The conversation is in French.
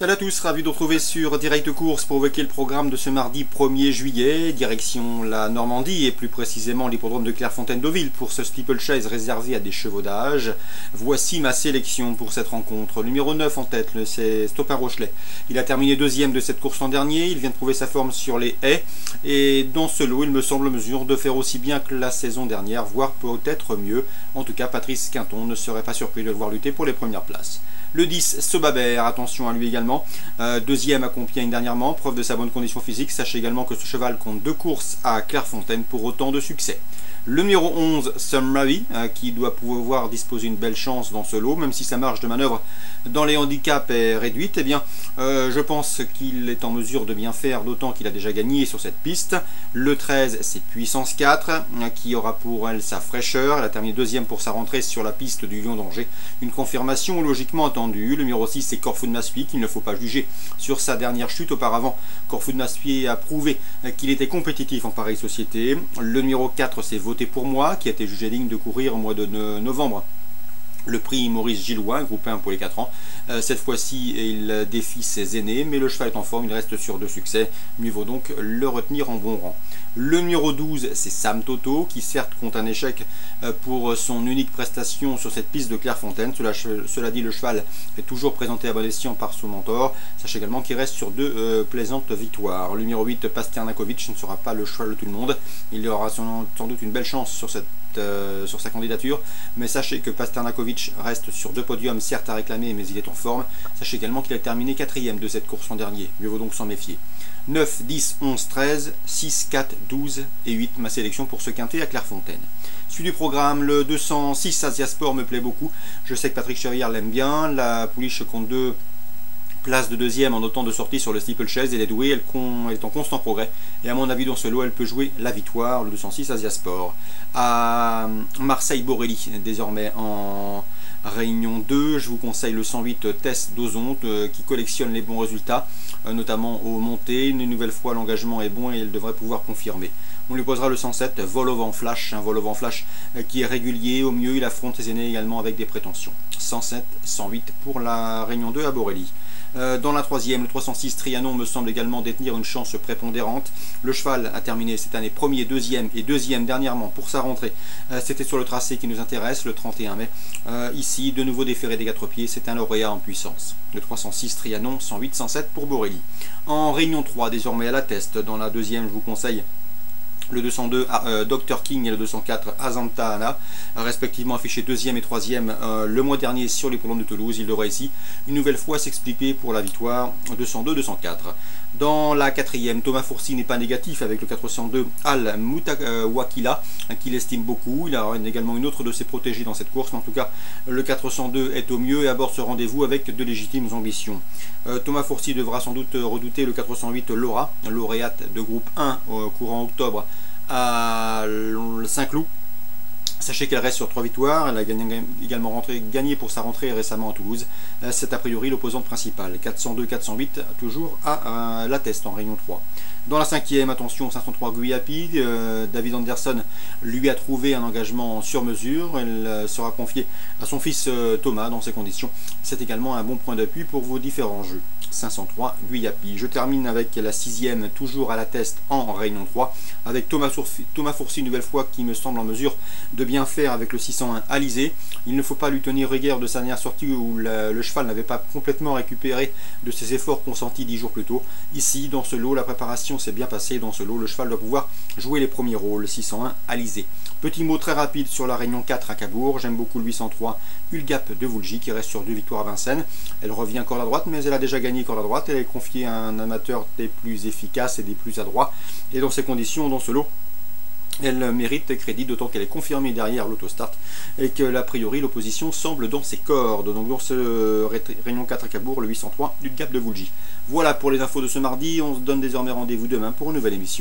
Salut à tous, ravi de vous retrouver sur Direct Course pour évoquer le programme de ce mardi 1er juillet, direction la Normandie et plus précisément l'hippodrome de Clairefontaine-Deauville pour ce steeplechase réservé à des chevaux d'âge. Voici ma sélection pour cette rencontre. Le numéro 9 en tête, c'est Stopin Rochelet. Il a terminé deuxième de cette course l'an dernier, il vient de prouver sa forme sur les haies et dans ce lot il me semble en mesure de faire aussi bien que la saison dernière, voire peut-être mieux. En tout cas Patrice Quinton ne serait pas surpris de le voir lutter pour les premières places. Le 10, Sobabert, attention à lui également. Deuxième à Compiègne dernièrement, preuve de sa bonne condition physique. Sachez également que ce cheval compte 2 courses à Clairefontaine pour autant de succès. Le numéro 11, Summery, qui doit pouvoir disposer une belle chance dans ce lot, même si sa marge de manœuvre dans les handicaps est réduite, eh bien, je pense qu'il est en mesure de bien faire, d'autant qu'il a déjà gagné sur cette piste. Le 13, c'est Puissance 4, qui aura pour elle sa fraîcheur. Elle a terminé deuxième pour sa rentrée sur la piste du Lion d'Angers. Une confirmation logiquement attendue. Le numéro 6, c'est Corfou de Maspie, qu'il ne faut pas juger sur sa dernière chute. Auparavant, Corfou de Maspie a prouvé qu'il était compétitif en pareille société. Le numéro 4, c'est Voté pour moi, qui a été jugé digne de courir au mois de novembre le prix Maurice Gillois, groupe 1 pour les 4 ans. Cette fois-ci, il défie ses aînés, mais le cheval est en forme, il reste sur 2 succès. Mieux vaut donc le retenir en bon rang. Le numéro 12, c'est Sam Toto, qui certes compte un échec pour son unique prestation sur cette piste de Clairefontaine. Cela dit, le cheval est toujours présenté à bon escient par son mentor. Sachez également qu'il reste sur 2 plaisantes victoires. Le numéro 8, Pasternakovic, ne sera pas le cheval de tout le monde. Il aura sans doute une belle chance sur sa candidature, mais sachez que Pasternakovic reste sur 2 podiums, certes à réclamer, mais il est en forme. Sachez également qu'il a terminé 4e de cette course l'an dernier. Mieux vaut donc s'en méfier. 9, 10, 11, 13, 6, 4, 12 et 8, ma sélection pour ce quintet à Clairefontaine. Suite du programme, le 206 Asiasport me plaît beaucoup. Je sais que Patrick Cherrière l'aime bien. La pouliche compte 2 places de deuxième en autant de sorties sur le steeplechase. Elle est douée, elle est en constant progrès. Et à mon avis, dans ce lot, elle peut jouer la victoire, le 206 Asiasport. À Marseille-Borelli, désormais en Réunion 2, je vous conseille le 108 Tess d'Ozonte qui collectionne les bons résultats, notamment aux montées. Une nouvelle fois, l'engagement est bon et elle devrait pouvoir confirmer. On lui posera le 107 Vol au vent flash, un vol au vent flash qui est régulier. Au mieux, il affronte ses aînés également avec des prétentions. 107, 108 pour la Réunion 2 à Borelli. Dans la troisième, le 306 Trianon me semble également détenir une chance prépondérante. Le cheval a terminé cette année premier, deuxième et deuxième dernièrement pour sa rentrée. C'était sur le tracé qui nous intéresse, le 31 mai. Ici, de nouveau déféré des 4 pieds, c'est un lauréat en puissance. Le 306 Trianon, 108, 107 pour Borelli. En Réunion 3, désormais à la test, dans la deuxième, je vous conseille le 202 Dr King et le 204 Azanta Anna, respectivement affichés 2e et 3e le mois dernier sur les l'hippodrome de Toulouse. Il devrait ici une nouvelle fois s'expliquer pour la victoire 202-204. Dans la quatrième, Thomas Fourcy n'est pas négatif avec le 402 Al Moutawakila, qu'il estime beaucoup. Il a également une autre de ses protégés dans cette course, mais en tout cas le 402 est au mieux et aborde ce rendez-vous avec de légitimes ambitions. Thomas Fourcy devra sans doute redouter le 408 Laura, lauréate de groupe 1 courant octobre à Saint-Cloud. Sachez qu'elle reste sur 3 victoires, elle a également gagné pour sa rentrée récemment à Toulouse. C'est a priori l'opposante principale. 402-408, toujours à la test en Réunion 3. Dans la cinquième, attention, 503 Guyapi, David Anderson lui a trouvé un engagement sur mesure. Elle sera confiée à son fils Thomas dans ces conditions. C'est également un bon point d'appui pour vos différents jeux. 503 Guyapi. Je termine avec la sixième, toujours à la test en Réunion 3, avec Thomas Fourcy une nouvelle fois qui me semble en mesure de bien faire avec le 601 Alizé. Il ne faut pas lui tenir rigueur de sa dernière sortie où le cheval n'avait pas complètement récupéré de ses efforts consentis 10 jours plus tôt. Ici, dans ce lot, la préparation s'est bien passée. Dans ce lot, le cheval doit pouvoir jouer les premiers rôles. 601 Alizé. Petit mot très rapide sur la Réunion 4 à Cabourg. J'aime beaucoup le 803 Ulgap de Voulgy qui reste sur 2 victoires à Vincennes. Elle revient corde à droite, mais elle a déjà gagné corde à droite. Elle est confiée à un amateur des plus efficaces et des plus adroits. Et dans ces conditions, dans ce lot, elle mérite crédit, d'autant qu'elle est confirmée derrière l'autostart et que, a priori, l'opposition semble dans ses cordes. Donc, dans ce Réunion 4 à Cabourg, le 803 du Gap de Voulgy. Voilà pour les infos de ce mardi. On se donne désormais rendez-vous demain pour une nouvelle émission.